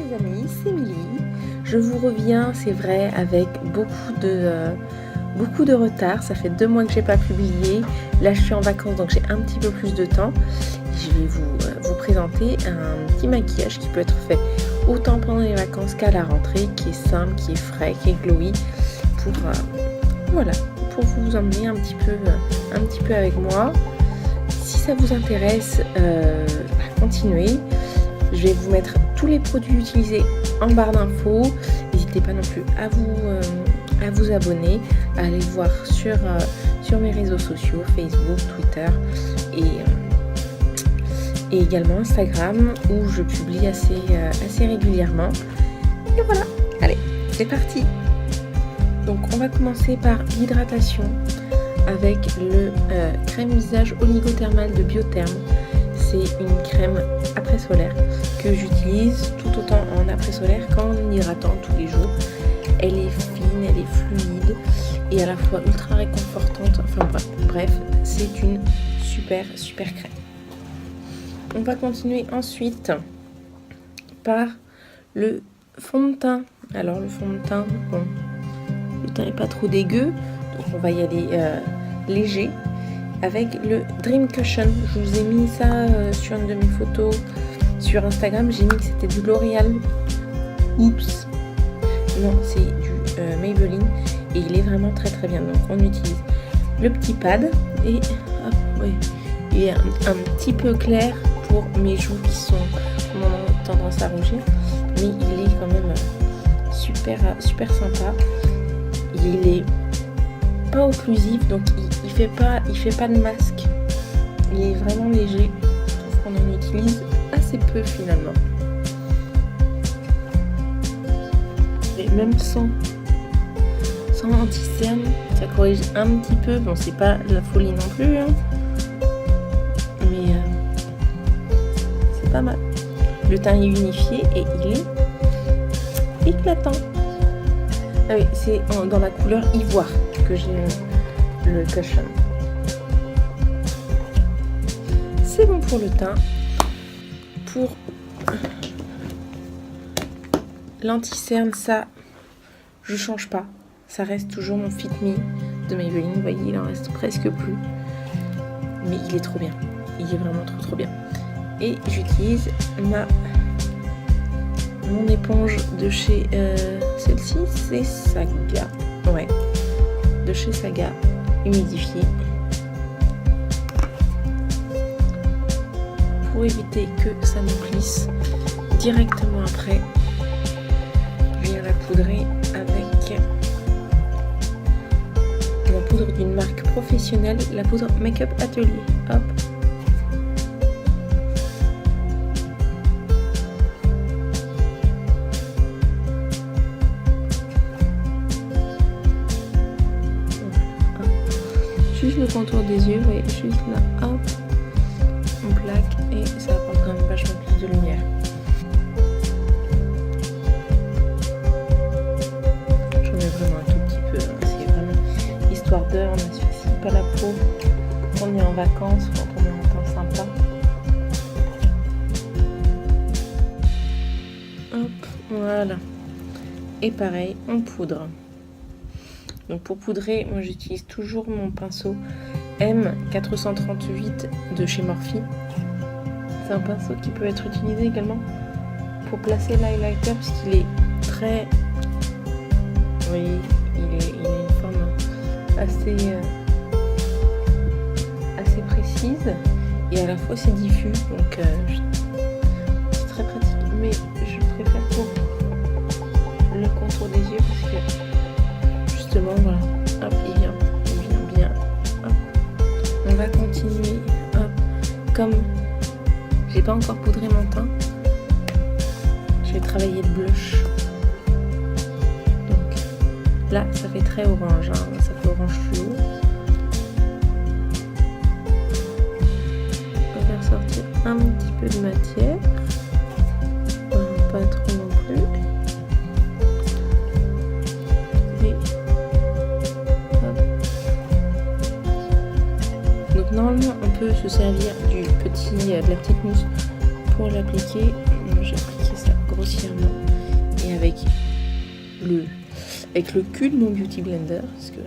les amis, c'est Milly. Je vous reviens, c'est vrai, avec beaucoup de retard. Ça fait 2 mois que j'ai pas publié. Là, je suis en vacances, donc j'ai un petit peu plus de temps. Je vais vous présenter un petit maquillage qui peut être fait autant pendant les vacances qu'à la rentrée, qui est simple, qui est frais, qui est glowy, pour vous emmener un petit peu avec moi. Si ça vous intéresse, continuez. Je vais vous mettre tous les produits utilisés en barre d'infos. N'hésitez pas non plus à vous abonner, à aller voir sur mes réseaux sociaux, Facebook, Twitter et également Instagram, où je publie assez régulièrement. Et voilà, allez, c'est parti. Donc on va commencer par l'hydratation avec le crème visage oligothermal de Biotherm. C'est une crème après-solaire que j'utilise tout autant en après-solaire qu'en hydratant tous les jours. Elle est fine, elle est fluide et à la fois ultra réconfortante. Enfin bref, c'est une super crème. On va continuer ensuite par le fond de teint. Alors le fond de teint, bon, le teint n'est pas trop dégueu, donc on va y aller léger. Avec le Dream Cushion, je vous ai mis ça sur une de mes photos sur Instagram. J'ai mis que c'était du L'Oréal. Oups, non, c'est du Maybelline et il est vraiment très bien. Donc on utilise le petit pad et hop, oui, il est un petit peu clair pour mes joues qui ont tendance à rougir, mais il est quand même super sympa. Il est pas occlusif, donc il fait pas de masque. Il est vraiment léger. Je trouve qu'on en utilise assez peu finalement. Et même sans anti-cerne, ça corrige un petit peu. Bon, c'est pas la folie non plus, hein. Mais c'est pas mal. Le teint est unifié et il est éclatant. Ah oui, c'est dans la couleur ivoire que j'ai le cushion. C'est bon pour le teint. Pour l'anti-cerne, ça, je change pas. Ça reste toujours mon Fit Me de Maybelline. Vous voyez, il en reste presque plus. Mais il est trop bien. Il est vraiment trop bien. Et j'utilise mon éponge de chez celle-ci, c'est Saga. Ouais, de chez Saga, humidifiée. Pour éviter que ça nous plisse directement après, je viens la poudrer avec la poudre d'une marque professionnelle, la poudre Make-up Atelier. Hop. Juste le contour des yeux, vous voyez, juste là, hop, on plaque et ça apporte quand même vachement plus de lumière. J'en mets vraiment un tout petit peu, hein. C'est vraiment histoire d'heure, on n'asphyxie pas la peau. On est en vacances, quand on est en temps sympa. Hop, voilà. Et pareil, on poudre. Donc pour poudrer, moi j'utilise toujours mon pinceau M438 de chez Morphe. C'est un pinceau qui peut être utilisé également pour placer l'highlighter parce qu'il est très... Vous voyez, il a une forme assez précise et à la fois c'est diffus, donc c'est très pratique. Mais je préfère pour le contour des yeux parce que justement, voilà, hop, il vient bien, hop. On va continuer, hop, comme j'ai pas encore poudré mon teint, je vais travailler le blush. Donc là, ça fait très orange, hein, ça fait orange fluo. On va faire sortir un petit peu de matière, pas trop non plus. Normalement, on peut se servir de la petite mousse pour l'appliquer. J'ai appliqué ça grossièrement. avec le cul de mon Beauty Blender, parce que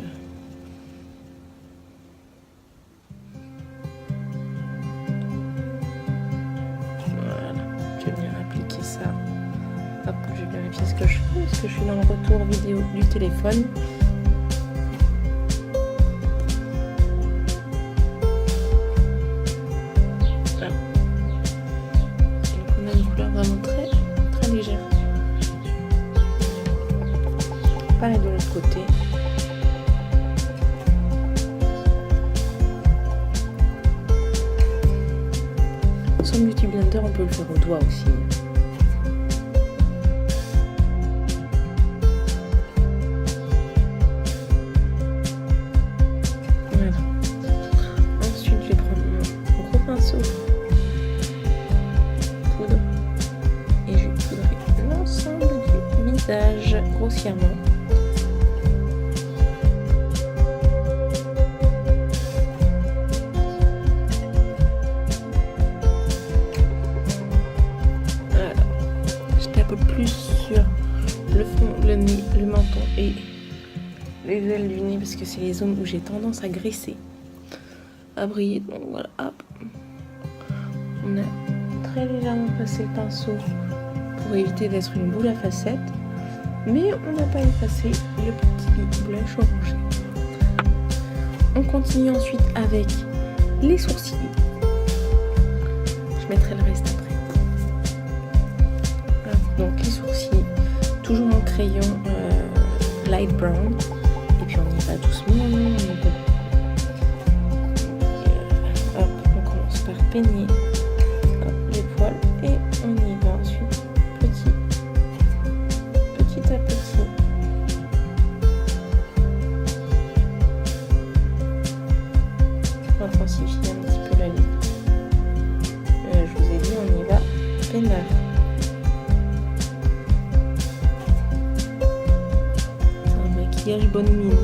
voilà, je vais venir appliquer ça. Hop, je vais vérifier ce que je fais, parce que je suis dans le retour vidéo du téléphone. Voilà. Donc on a une couleur vraiment très très légère. Pareil de l'autre côté. Sans Beauty Blender, on peut le faire au doigt aussi. Voilà. Ensuite, je vais prendre mon gros pinceau poudre et je vais poudrer l'ensemble du visage grossièrement. Plus sur le fond, le nez, le menton et les ailes du nez parce que c'est les zones où j'ai tendance à graisser, à briller. Donc voilà, hop, on a très légèrement passé le pinceau pour éviter d'être une boule à facettes, mais on n'a pas effacé le petit blush orangé. On continue ensuite avec les sourcils. Je mettrai le reste après. Donc les sourcils, toujours mon crayon light brown, et puis on y va doucement. Hop, on commence par peigner les poils et on y va ensuite petit à petit. On intensifie un petit peu la ligne. Je vous ai dit, on y va peinard. Bonne mine.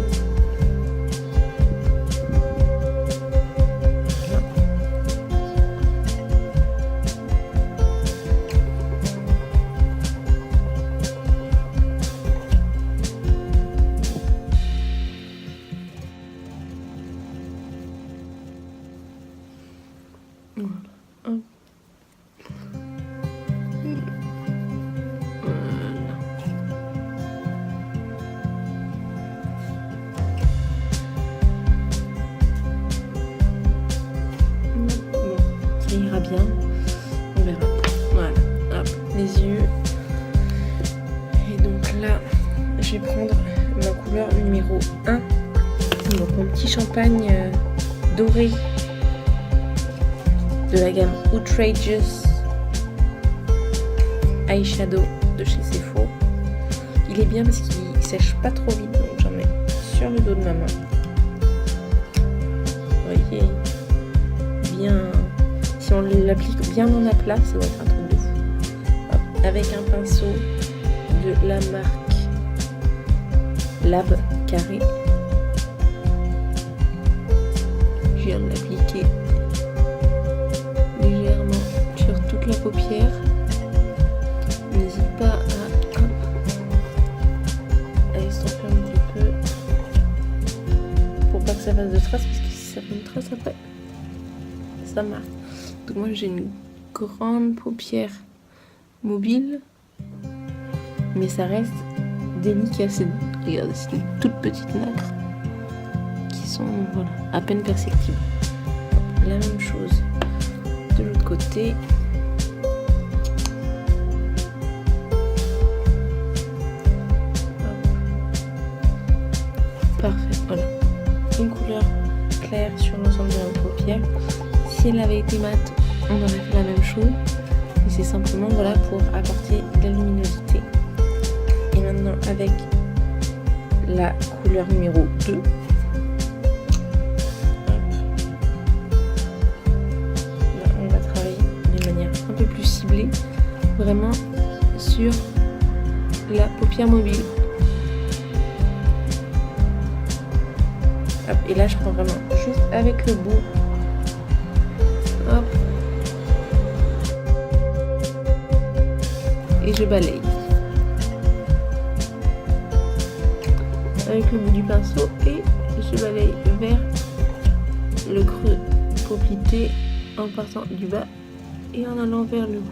Voilà. Hop. Bien, on verra. Voilà, hop, les yeux. Et donc là, je vais prendre ma couleur numéro 1. Donc mon petit champagne doré de la gamme Outrageous Eyeshadow de chez Sephora. Il est bien parce qu'il sèche pas trop vite, donc j'en mets sur le dos de ma main. Vous voyez, bien. Si on l'applique bien en aplat, ça va être un truc de fou. Hop, avec un pinceau de la marque Lab Carré. Je viens de l'appliquer légèrement sur toute la paupière. N'hésite pas à estomper un petit peu pour pas que ça fasse de traces, parce que si ça fait une trace après, ça marque. Donc moi j'ai une grande paupière mobile, mais ça reste délicat. Regardez, c'est des toutes petites nacres qui sont voilà, à peine perceptibles. La même chose de l'autre côté. Parfait, voilà. Une couleur claire sur l'ensemble de la paupière. Si elle avait été mate, on aurait fait la même chose. Et c'est simplement voilà, pour apporter de la luminosité. Et maintenant avec la couleur numéro 2. Hop. Là, on va travailler de manière un peu plus ciblée. Vraiment sur la paupière mobile. Hop. Et là je prends vraiment juste avec le bout. Hop. Et je balaye. avec le bout du pinceau et je balaye vers le creux poplité en partant du bas et en allant vers le haut.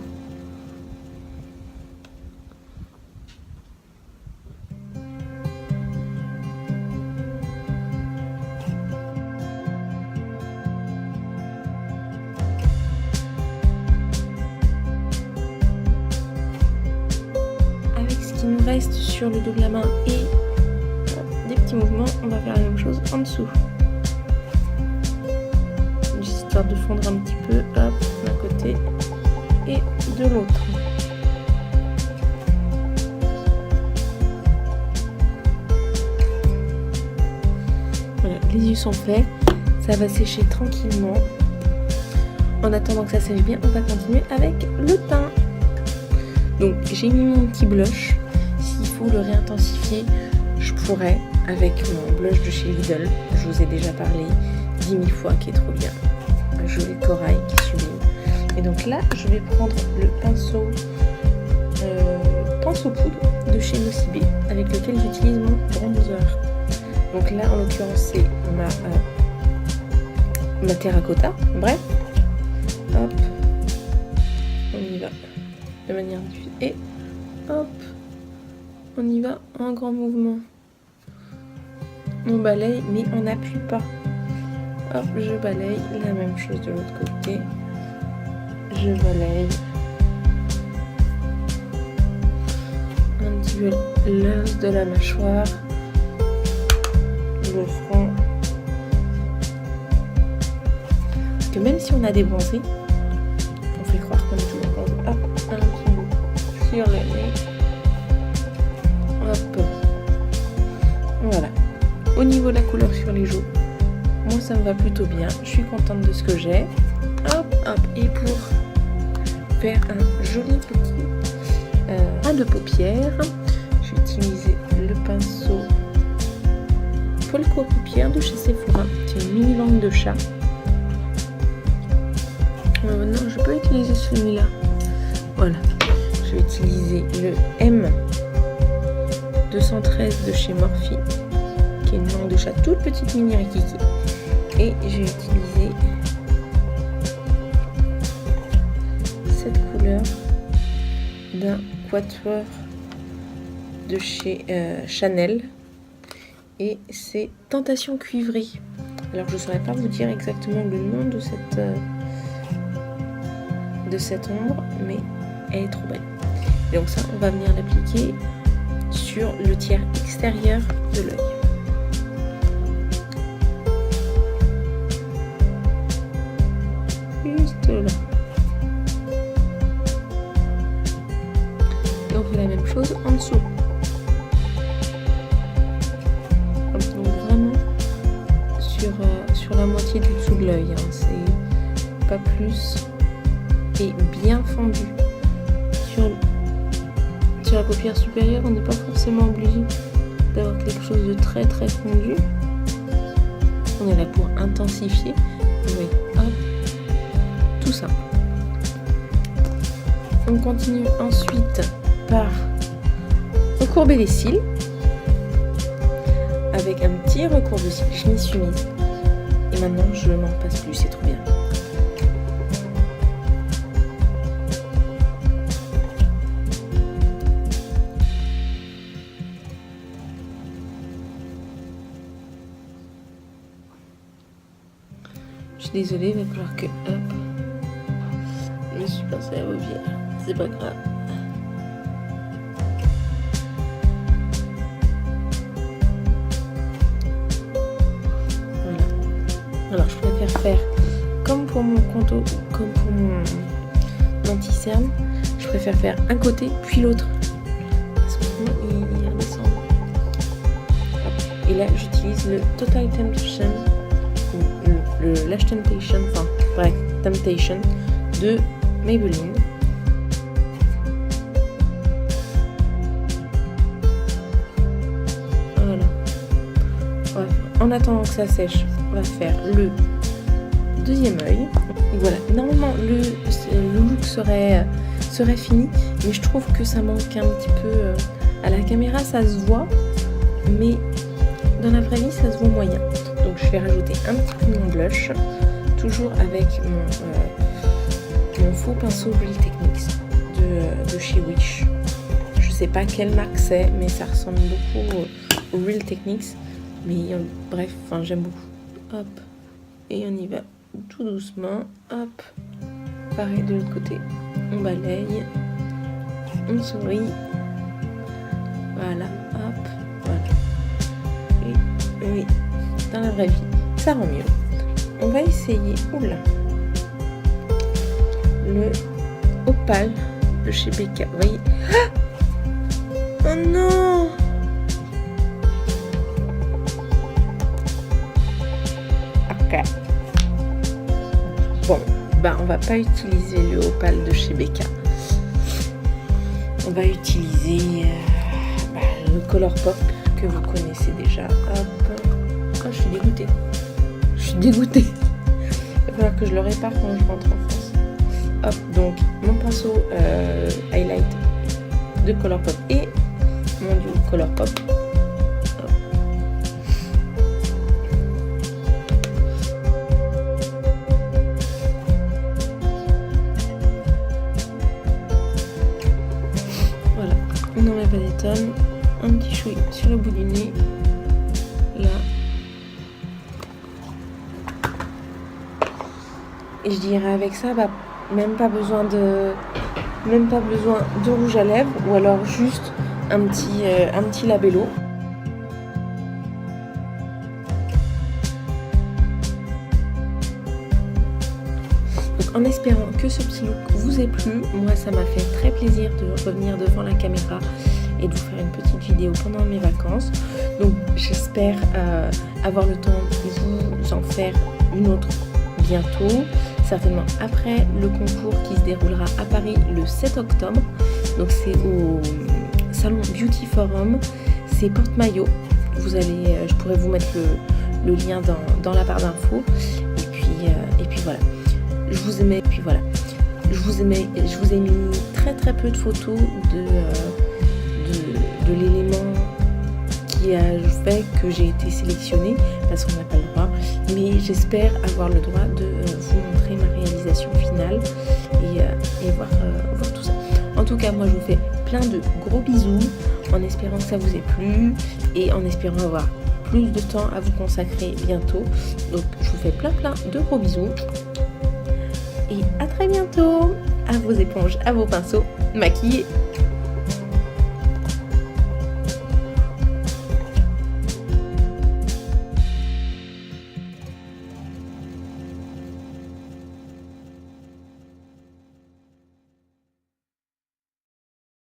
Avec ce qui nous reste sur le dos de la main et des petits mouvements, on va faire la même chose en dessous. Histoire de fondre un petit peu, hop, d'un côté et de l'autre. Voilà, les yeux sont faits, ça va sécher tranquillement. En attendant que ça sèche bien, on va continuer avec le teint. Donc j'ai mis mon petit blush. S'il faut le réintensifier, je pourrais avec mon blush de chez Lidl. Je vous ai déjà parlé 10 000 fois, qui est trop bien. Un joli corail qui est sublime. Et donc là, je vais prendre le pinceau poudre de chez Nocibé, avec lequel j'utilise mon bronzer. Donc là, en l'occurrence, c'est ma terracotta. Bref, hop, on y va de manière diffuse et hop, on y va en grand mouvement. On balaye, mais on n'appuie pas. Hop, je balaye, la même chose de l'autre côté. Je balaye un petit peu l'os de la mâchoire, le front. Parce que même si on a des bronzés, on fait croire qu'on est toujours bronzé. Hop, un petit bout sur le nez. Hop. Voilà. Au niveau de la couleur sur les joues, moi ça me va plutôt bien. Je suis contente de ce que j'ai. Hop, hop. Et pour faire un joli petit ras de paupières, je vais utiliser le pinceau Folco Paupières de chez Sephora. C'est une mini langue de chat. Non, je peux utiliser celui-là. Voilà. Je vais utiliser le M213 de chez Morphe, qui est une langue de chat toute petite mini rikiki. Et je vais utiliser cette couleur d'un quatuor de chez Chanel. Et c'est Tentation Cuivrée. Alors je ne saurais pas vous dire exactement le nom de cette ombre, mais elle est trop belle. Et donc ça, on va venir l'appliquer sur le tiers extérieur de l'œil. Juste là. Et on fait la même chose en dessous. Donc vraiment sur la moitié du dessous de l'œil, hein. C'est pas plus. Et bien fondu. Sur la paupière supérieure, on n'est pas forcément obligé d'avoir quelque chose de très très fondu. On est là pour intensifier. Oui, hop, tout ça. On continue ensuite par recourber les cils avec un petit recours de cils. Je m'y suis mise. Et maintenant, je n'en passe plus, c'est trop bien. Je suis désolée, il va falloir que... Hop. Je me suis passée à la paupière. C'est pas grave. Voilà. Alors, je préfère faire comme pour mon contour, comme pour mon anti-cerne. Je préfère faire un côté, puis l'autre. Parce que sinon, il redescend. Hop. Et là, j'utilise le Total Temptation. Le Lash Temptation, enfin bref, Temptation de Maybelline. Voilà. Bref, en attendant que ça sèche, on va faire le deuxième œil. Voilà, normalement le look serait fini, mais je trouve que ça manque un petit peu à la caméra, ça se voit, mais dans la vraie vie ça se voit moyen. Donc je vais rajouter un petit peu de mon blush, toujours avec mon faux pinceau Real Techniques de chez Wish. Je sais pas quelle marque c'est, mais ça ressemble beaucoup au Real Techniques. Mais bref, enfin j'aime beaucoup. Hop, et on y va tout doucement. Hop, pareil de l'autre côté. On balaye, on sourit. Voilà, hop, voilà. Et oui, dans la vraie vie, ça rend mieux. On va essayer, oula, le Opal de chez Becca. Vous voyez? Ah, oh non! Ok. Bon, ben on va pas utiliser le Opal de chez Becca. On va utiliser le Color Pop que vous connaissez déjà. Hop. Oh, je suis dégoûtée. Je suis dégoûtée. Il va falloir que je le répare quand je rentre en France. Hop, donc mon pinceau highlight de Color Pop et mon duo Color Pop. Hop. Voilà, on enlève la détonne, un petit chouï sur le bout du nez, là. Et je dirais avec ça, bah, même pas besoin de rouge à lèvres, ou alors juste un petit labello. Donc en espérant que ce petit look vous ait plu, moi ça m'a fait très plaisir de revenir devant la caméra et de vous faire une petite vidéo pendant mes vacances. Donc j'espère avoir le temps de vous en faire une autre bientôt, certainement après le concours qui se déroulera à Paris le 7 octobre. Donc c'est au salon Beauty Forum, c'est porte-maillot. Vous allez, je pourrais vous mettre le lien dans la barre d'infos. Et puis voilà. Je vous ai mis très peu de photos de l'élément qui a fait que j'ai été sélectionnée, parce qu'on n'a pas le droit, mais j'espère avoir le droit de vous montrer ma réalisation finale et voir tout ça. En tout cas, moi je vous fais plein de gros bisous en espérant que ça vous ait plu et en espérant avoir plus de temps à vous consacrer bientôt. Donc je vous fais plein de gros bisous et à très bientôt. À vos éponges, à vos pinceaux, maquillés.